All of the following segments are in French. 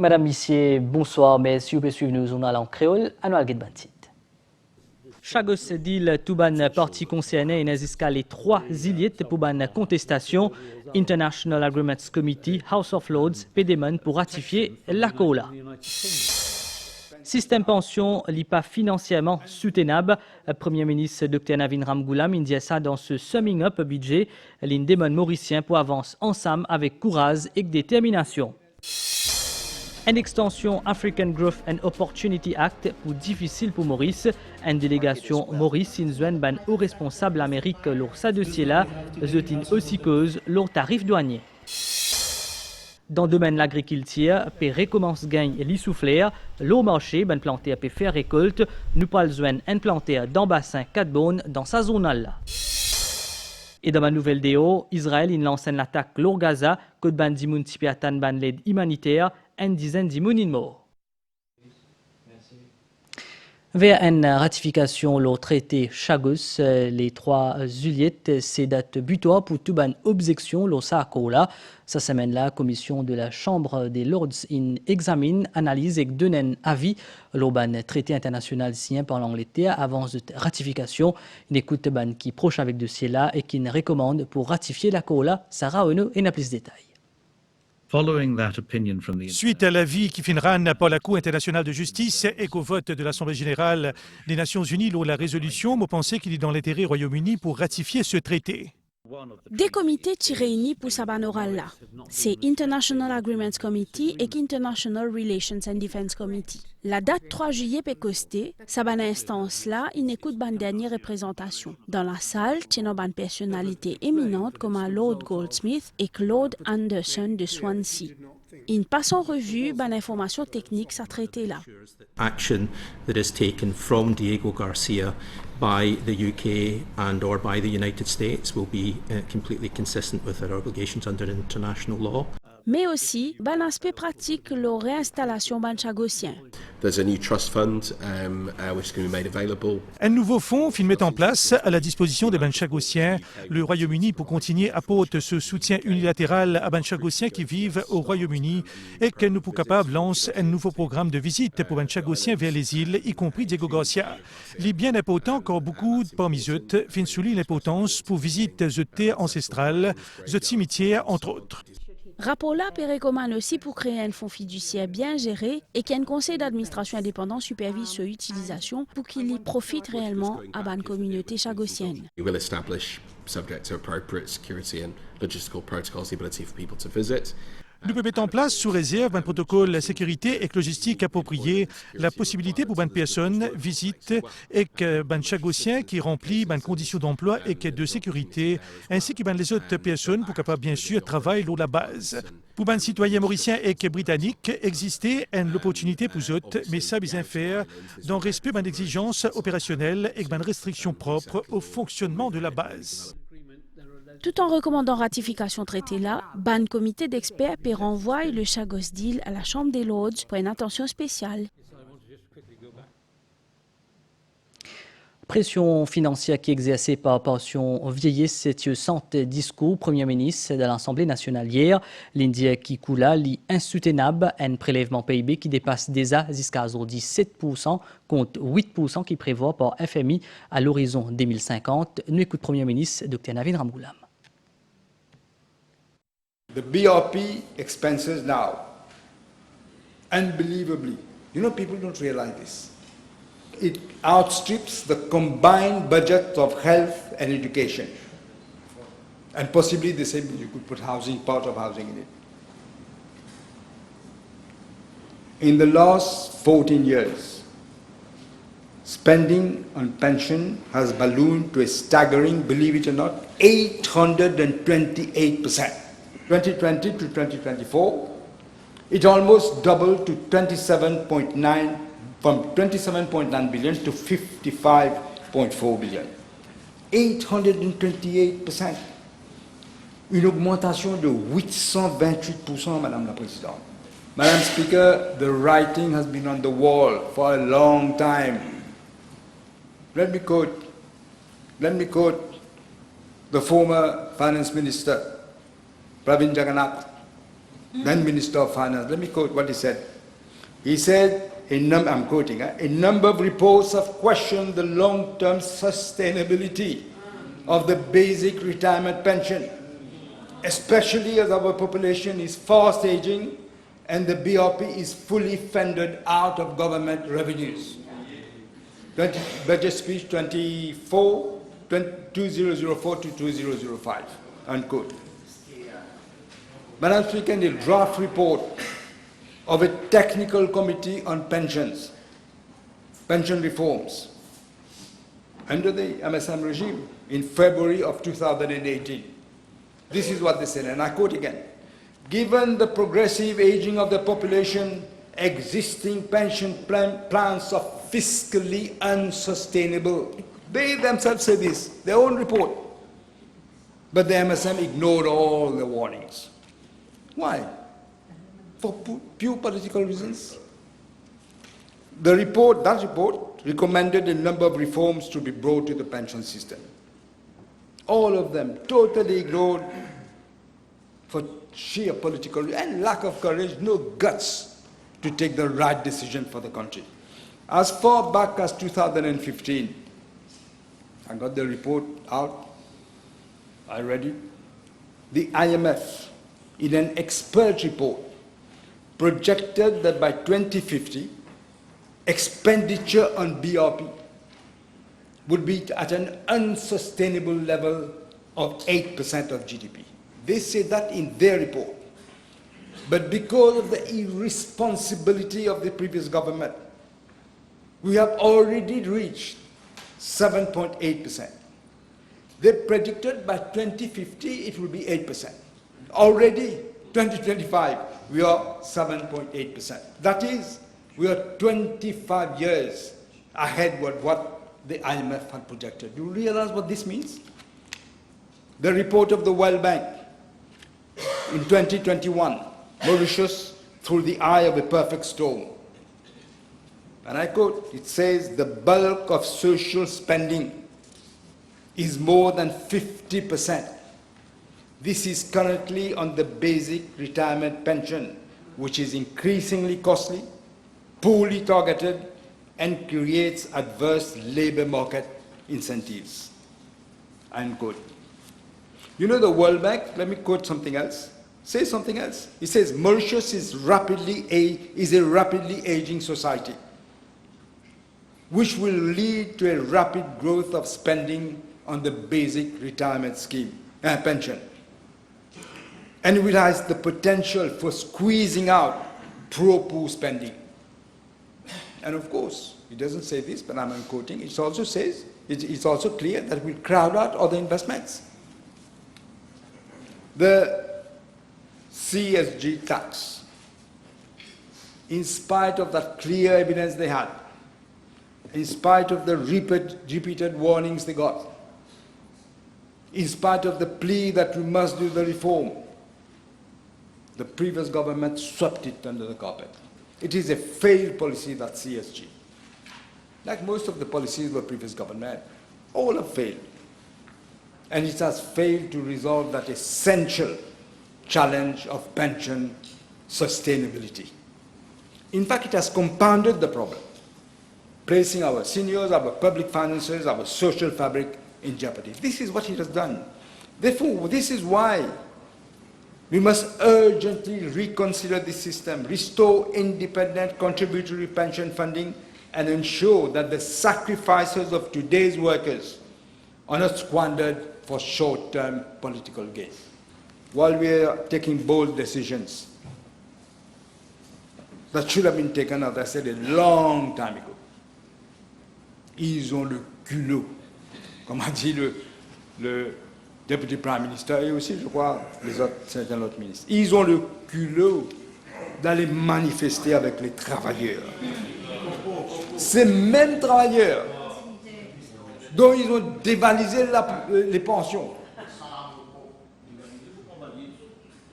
Madame, Messieurs, bonsoir. Mais si vous pouvez suivre nos journal en créole, à nous Bantit. Chagos dit tout ban parti concerné et jusqu'à les 3 ziliers pour ban contestation International Agreements Committee, House of Lords, PDMN pour ratifier la COLA. Système pension n'est pas financièrement soutenable. Premier ministre Dr Navin Ramgoolam dit ça dans ce summing up budget. L'indémon mauricien pour avancer ensemble avec courage et détermination. Une extension African Growth and Opportunity Act pour difficile pour Maurice. Une délégation Maurice Sinzwen ban au responsable Amérique lorsque sa dossier là, zotin aussi cause leur tarif douanier. Dans le domaine de l'agriculture, pour recommence gagne l'issouffler, l'eau marché ban planté à faire récolte, nous parlons un planté dans bassin 4 bonnes dans sa zournal là. Et dans ma nouvelle déo, Israël lance une attaque lors Gaza, côte ban dimoun tipiatan ban l'aide humanitaire, une dizaine d'imoun morts. Vers une ratification le traité Chagos, les 3 juillet, c'est date butoir pour tout ban objection le Sakola. Cette semaine-là, la commission de la Chambre des Lords examine, analyse et donne un avis le ban traité international signé par l'Angleterre avant de ratification. Une écoute ban qui proche avec dossier là et qui recommande pour ratifier la Kola. Sarah Ono et n'a plus de détails. Suite à l'avis qui finira par la Cour internationale de justice et qu'au vote de l'Assemblée générale des Nations unies lors de la résolution, vous pensez qu'il est dans l'intérêt du Royaume-Uni pour ratifier ce traité. Des comités qui réunis pour sa ban oral là. C'est International Agreements Committee et International Relations and Defense Committee. La date 3 juillet peut coster, sa ban instance là, il écoute ban dernière représentation. Dans la salle, il y a une personnalité éminente comme Lord Goldsmith et Claude Anderson de Swansea. Il passe en revue ban information technique sa traité là. Action that is taken from Diego Garcia by the UK and or by the United States will be completely consistent with our obligations under international law. Mais aussi, ban aspect pratique la réinstallation ban chagosien. There's a new trust fund which is going to be made available. Un nouveau fonds est mis en place à la disposition des ban chagossiens. Le Royaume-Uni pour continuer apporte ce soutien unilatéral à ban chagossiens qui vivent au Royaume-Uni et que nous pour capable lance un nouveau programme de visite pour ban chagossiens vers les îles, y compris Diego Garcia. Il est bien important car beaucoup parmi eux viennent souligner l'importance pour visiter les terres ancestrales, les cimetières entre autres. Rapport-là recommande aussi pour créer un fonds fiduciaire bien géré et qu'un conseil d'administration indépendant supervise son utilisation pour qu'il y profite réellement à la communauté chagossienne. We will establish, subject to appropriate security and logistical protocols, the ability for people to visit. Nous pouvons mettre en place, sous réserve d'un protocole de sécurité et logistique approprié, la possibilité pour une personne visite et que un chagossien qui remplit une condition d'emploi et de sécurité, ainsi que les autres personnes pour capable bien sûr travailler à la base. Pour un citoyen mauricien et britannique, existait une opportunité pour eux, mais ça bien faire dans le respect d'une exigence opérationnelle et d'une restriction propre au fonctionnement de la base. Tout en recommandant ratification traité là, ban comité d'experts peut renvoyer le Chagos Deal à la Chambre des Lords pour une attention spéciale. Pression financière qui est exercée par pension vieillesse, c'est le centre discours Premier ministre de l'Assemblée nationale hier. L'Indien qui coula l'insoutenable, un prélèvement PIB qui dépasse déjà jusqu'à aujourd'hui 7% contre 8% qui prévoit par FMI à l'horizon 2050. Nous écoute Premier ministre Dr Navin Ramgoolam. The BRP expenses now, unbelievably, people don't realize this. It outstrips the combined budget of health and education. And possibly the same, you could put housing, part of housing in it. In the last 14 years, spending on pension has ballooned to a staggering, believe it or not, 828%. 2020 to 2024, it almost doubled to 27.9, from 27.9 billion to 55.4 billion. 828%. Une augmentation de 828%, Madame la Présidente. Madam Speaker, the writing has been on the wall for a long time. Let me quote the former Finance Minister, Pravin Jagannath, then Minister of Finance. Let me quote what he said. He said, I'm quoting, a number of reports have questioned the long-term sustainability of the basic retirement pension, especially as our population is fast aging and the BRP is fully funded out of government revenues. Budget speech 2004 to 2005, unquote. Madam Speaker, in the draft report of a technical committee on pensions, pension reforms, under the MSM regime in February of 2018, this is what they said, and I quote again. Given the progressive aging of the population, existing pension plans are fiscally unsustainable. They themselves say this, their own report. But the MSM ignored all the warnings. Why? For pure political reasons. That report recommended a number of reforms to be brought to the pension system. All of them totally ignored for sheer political and lack of courage, no guts to take the right decision for the country. As far back as 2015, I got the report out, I read it. The IMF, in an expert report, projected that by 2050, expenditure on BRP would be at an unsustainable level of 8% of GDP. They say that in their report. But because of the irresponsibility of the previous government, we have already reached 7.8%. They predicted by 2050 it will be 8%. Already, 2025, we are 7.8%. That is, we are 25 years ahead of what the IMF had projected. Do you realize what this means? The report of the World Bank in 2021, Mauritius through the eye of a perfect storm. And I quote, it says, the bulk of social spending is more than 50%. This is currently on the basic retirement pension, which is increasingly costly, poorly targeted, and creates adverse labor market incentives. Unquote. You know the World Bank, let me quote something else, say something else. It says Mauritius is a rapidly aging society, which will lead to a rapid growth of spending on the basic retirement scheme, pension. And it has the potential for squeezing out pro-poor spending. And of course, it doesn't say this, but I'm quoting, it also says, it's also clear that it will crowd out other investments. The CSG tax, in spite of that clear evidence they had, in spite of the repeated warnings they got, in spite of the plea that we must do the reform, the previous government swept it under the carpet. It is a failed policy, that CSG. Like most of the policies of the previous government, all have failed. And it has failed to resolve that essential challenge of pension sustainability. In fact, it has compounded the problem, placing our seniors, our public finances, our social fabric in jeopardy. This is what it has done. Therefore, this is why we must urgently reconsider this system, restore independent contributory pension funding, and ensure that the sacrifices of today's workers are not squandered for short-term political gain. While we are taking bold decisions that should have been taken, as I said, a long time ago, ils ont le culot, comme a dit le Deputy Prime Minister et aussi, je crois, certains autres ministres. Ils ont le culot d'aller manifester avec les travailleurs. Ces mêmes travailleurs dont ils ont dévalisé les pensions.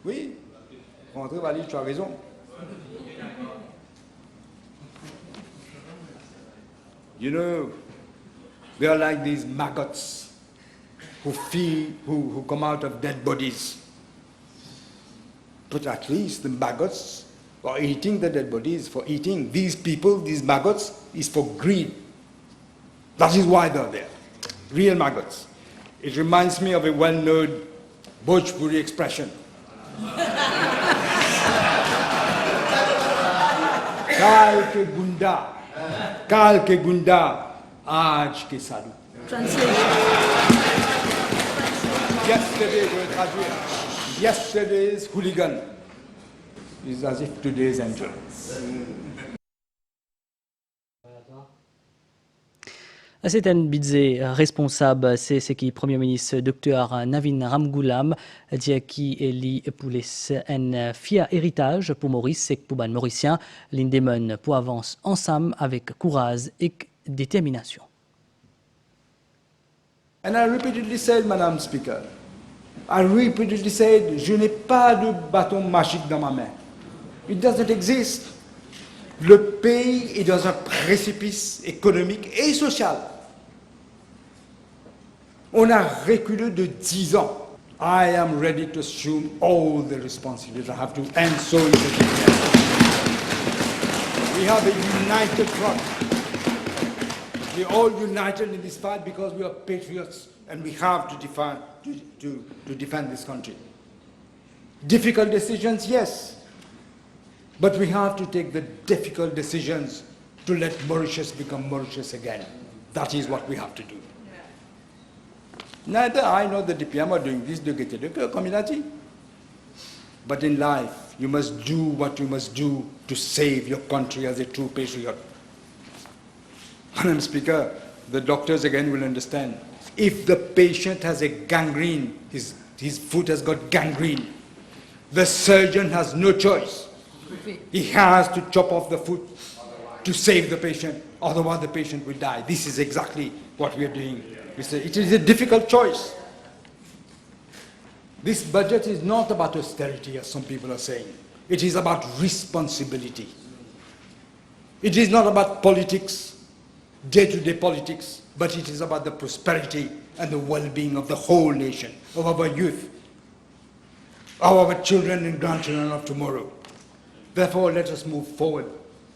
Oui, André Valide, tu as raison. You know, they are like these maggots who come out of dead bodies. but at least the maggots for eating the dead bodies, for eating these people, these maggots, is for greed. That is why they're there. Real maggots. It reminds me of a well-known Bhojpuri expression. Kal ke gunda, aaj ke sadhu. Yesterday, je vais traduire. Yesterday's hooligan is as if today's angel. C'est un budget responsable, c'est ce qui Premier ministre Dr Navin Ramgoolam dit qui est pour un fier héritage pour Maurice et pour les Mauriciens, l'indémon pour avancer ensemble avec courage et détermination. And I repeatedly said, Madam Speaker, I repeatedly said, je n'ai pas de bâton magique dans ma main. It doesn't exist. Le pays est dans un précipice économique et social. On a reculé de 10 ans. I am ready to assume all the responsibilities I have to, and so is the DPM. We have a united front. We're all united in this fight because we are patriots and we have to defend this country. Difficult decisions, yes. But we have to take the difficult decisions to let Mauritius become Mauritius again. That is what we have to do. Neither I nor the DPM are doing this de gaieté de cœur, comme il a dit. But in life, you must do what you must do to save your country as a true patriot. Madam Speaker, the doctors again will understand. If the patient has a gangrene, his foot has got gangrene, the surgeon has no choice. He has to chop off the foot to save the patient, otherwise the patient will die. This is exactly what we are doing. It is a difficult choice. This budget is not about austerity, as some people are saying. It is about responsibility. It is not about politics, day-to-day politics, but it is about the prosperity and the well-being of the whole nation, of our youth, of our children and grandchildren of tomorrow. Therefore, let us move forward,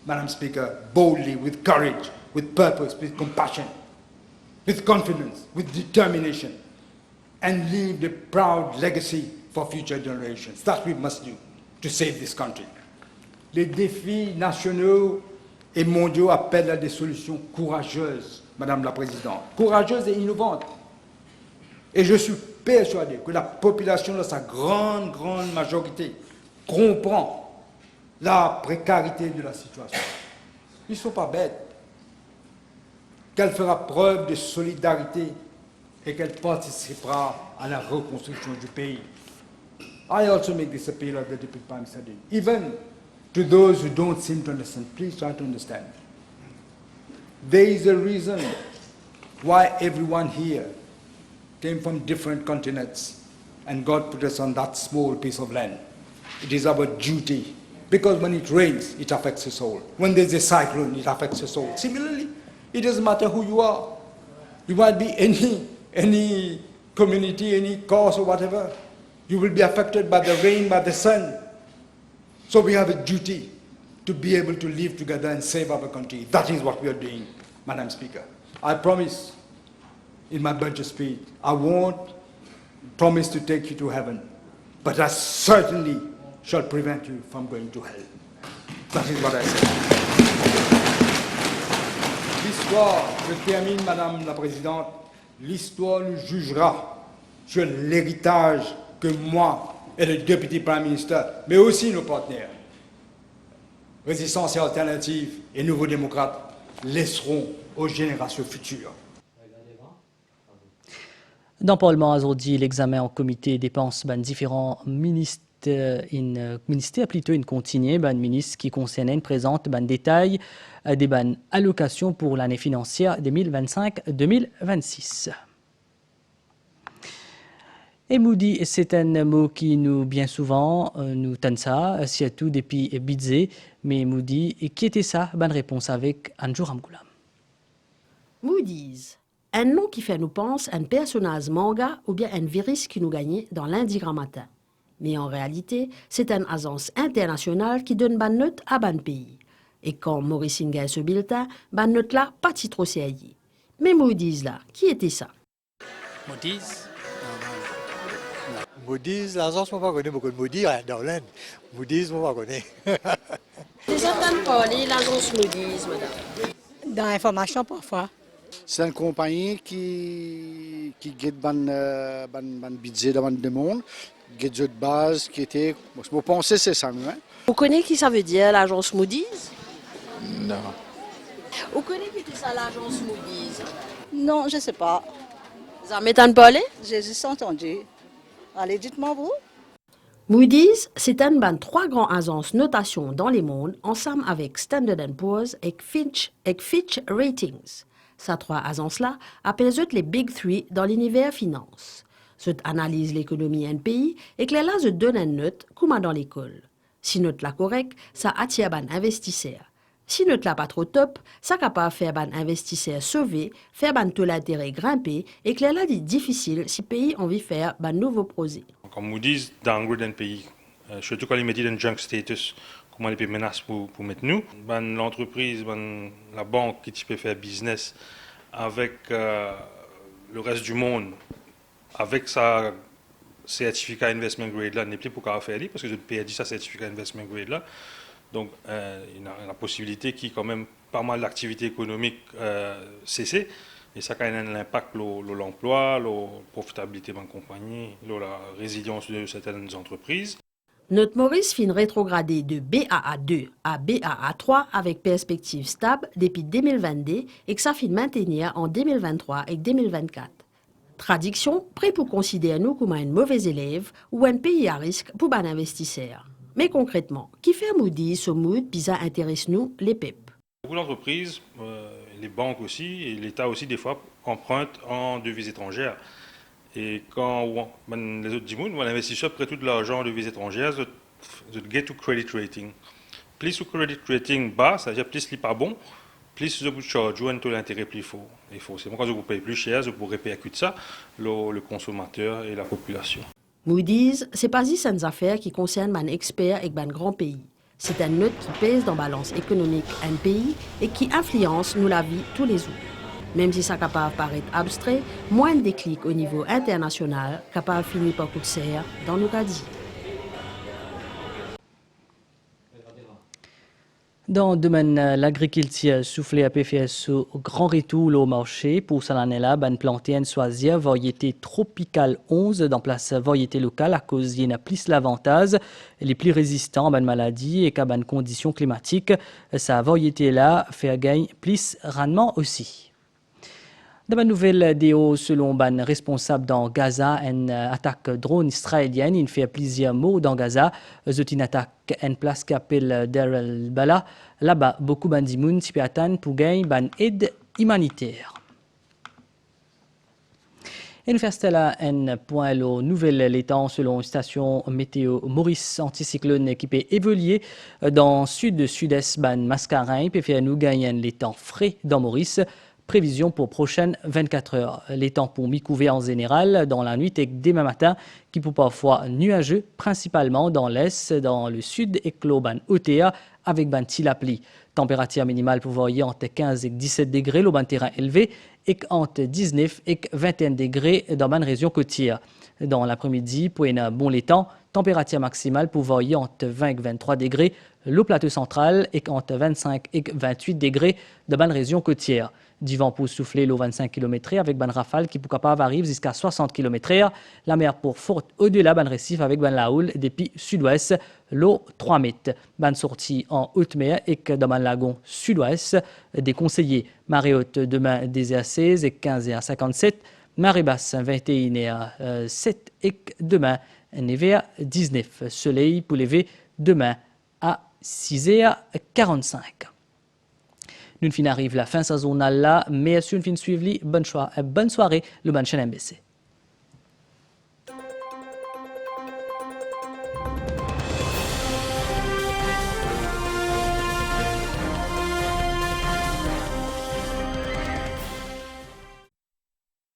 Madam Speaker, boldly, with courage, with purpose, with compassion, with confidence, with determination, and leave the proud legacy for future generations. That we must do to save this country. Les défis nationaux et mondiaux appellent à des solutions courageuses, Madame la Présidente, courageuses et innovantes. Et je suis persuadé que la population, dans sa grande majorité, comprend la précarité de la situation. Ils ne sont pas bêtes. Qu'elle fera preuve de solidarité et qu'elle participera à la reconstruction du pays. I also make this appeal of the Deputy Prime Minister. Even to those who don't seem to understand, please try to understand. There is a reason why everyone here came from different continents and God put us on that small piece of land. It is our duty, because when it rains, it affects us all. When there's a cyclone, it affects us all. Similarly, it doesn't matter who you are. You might be any community, any cause or whatever. You will be affected by the rain, by the sun. So we have a duty to be able to live together and save our country. That is what we are doing, Madam Speaker. I promise in my budget speech, I won't promise to take you to heaven, but I certainly shall prevent you from going to hell. That is what I say. L'histoire, je termine, Madame la Présidente, l'histoire nous jugera sur l'héritage que moi et le Deputy Prime Minister, mais aussi nos partenaires, Résistance et Alternative et Nouveaux Démocrates, laisseront aux générations futures. Dans le Parlement aujourd'hui, l'examen en comité dépenses différents ministères plutôt une continue ministre qui concerne présente détail des allocations pour l'année financière 2025-2026. Et Moody, c'est un mot qui nous bien souvent nous tente ça, surtout depuis budget. Mais Moody, qui était ça? Bonne réponse avec Anjou Ramgoolam. Moody's, un nom qui fait nous penser à un personnage manga ou bien un virus qui nous gagnait dans lundi grand matin. Mais en réalité, c'est une agence internationale qui donne ban note à ban pays. Et quand Maurice gagne ce bulletin, ban note là, pas si trop sérieux. Mais Moody's là, qui était ça? Moody's? Moody's, l'agence, moi, pas connaît beaucoup de Moody's, dans l'Inde. Moody's, moi, pas connaît. Vous entendez parler l'agence Moody's, madame? Dans l'information, parfois. C'est une compagnie qui guide ban budget dans le monde, guide de base qui était, je pense c'est ça même. Vous connaissez qui ça veut dire l'agence Moody's? Non. Vous connaissez qui c'est ça l'agence Moody's? Non, je ne sais pas. Vous en mettez parler? J'ai juste entendu. Allez, dites-moi vous. Moody's, c'est une des 3 grandes agences notation dans le monde, ensemble avec Standard & Poor's et Fitch Ratings. Ces 3 agences-là appellent les Big Three dans l'univers finance. Ils analysent l'économie d'un pays et que là, ils donnent une note comme dans l'école. Si note la correcte, ça attire les investisseurs. Si note la pas trop top, ça capable de faire les investisseurs sauver, faire les taux d'intérêt grimper et que là, c'est difficile si le pays a envie de faire de nouveaux projets. Comme Moody's, downgrade un pays, surtout quand ils mettent un junk status, comment les pays menacent pour mettre nous. L'entreprise, la banque qui peut faire business avec le reste du monde, avec sa certificat investment grade là, n'est plus pour faire parce que je perdu sa certificat investment grade là. Donc, il y a la possibilité qu'il y ait quand même pas mal d'activités économiques cessées. Et ça a un impact sur l'emploi, la profitabilité de la compagnie, la résilience de certaines entreprises. Notre Maurice fin rétrogradé de BAA2 à BAA3 avec perspective stable depuis 2022 et que ça fin maintenir en 2023 et 2024. Traduction, prêt pour considérer nous comme un mauvais élève ou un pays à risque pour un investisseur. Mais concrètement, qui fait Moody's ce mood puis ça intéresse nous, les PEP? Beaucoup d'entreprises, les banques aussi, et l'État aussi, des fois, empruntent en devises étrangères. Et quand les autres disent, l'investisseur prête tout de l'argent en devises étrangères, ils get to credit rating. Plus le credit rating bas, c'est-à-dire plus il n'est pas bon, plus vous charge un taux d'intérêt plus fort. Et forcément, quand vous payez plus cher, vous pourrez répercuter ça, le consommateur et la population. Moody's, c'est pas juste une affaire qui concerne un expert et un grand pays. C'est une note qui pèse dans la balance économique d'un pays et qui influence nous la vie tous les jours. Même si ça capable paraître abstrait, moins de déclics au niveau international capable finir par coûter cher dans nos cas dit. Dans le domaine de l'agriculture, soufflé à PFS au grand retour au marché pour cette année-là, ben planté une choisir variété tropicale 11 dans place variété locale à cause il y a plus l'avantage, les plus résistants à ben maladie et qu'à ben conditions climatiques. Sa variété-là fait gagner plus rendement aussi. Dans la nouvelle déo, selon ban responsable dans Gaza, une attaque drone israélienne, il fait plusieurs mots dans Gaza. C'est une attaque en place qu'appelle Deir el-Bala. Là-bas, beaucoup de gens s'y attendent pour gagner ban aide humanitaire. Et nous faisons là un point aux nouvelles temps selon une station météo Maurice anticyclone qui peut évoluer dans sud-sud-est ban Mascarin, peut faire nous gagner les temps frais dans Maurice. Prévision pour prochaines 24 heures. Les temps pour mi-couvert en général dans la nuit et demain matin qui peut parfois nuageux, principalement dans l'est, dans le sud et Cloban OTA avec ban tilapli. Température minimale pour varier entre 15 et 17 degrés, le ban terrain élevé et entre 19 et 21 degrés dans ban région côtière. Dans l'après-midi, pour un bon les temps, température maximale pour varier entre 20 et 23 degrés, le plateau central et entre 25 et 28 degrés de ban région côtière. Du vent pour souffler l'eau 25 km/h avec ban rafale qui pour capable arrive jusqu'à 60 km/h. La mer pour forte au-delà ban récif avec ban la houle depuis sud-ouest l'eau 3 mètres. Ban sortie en haute mer et que dans ban lagon sud-ouest déconseillé. Marée haute demain des à 16 et 15 et à 57. Marée basse 21 et à 7 et demain 9 et à 19. Soleil pour lever demain à 6 et à 45. Nous fin arrive la fin de sa journal là, mais si nous fin suivre, bonne soirée, le ban chaîne MBC.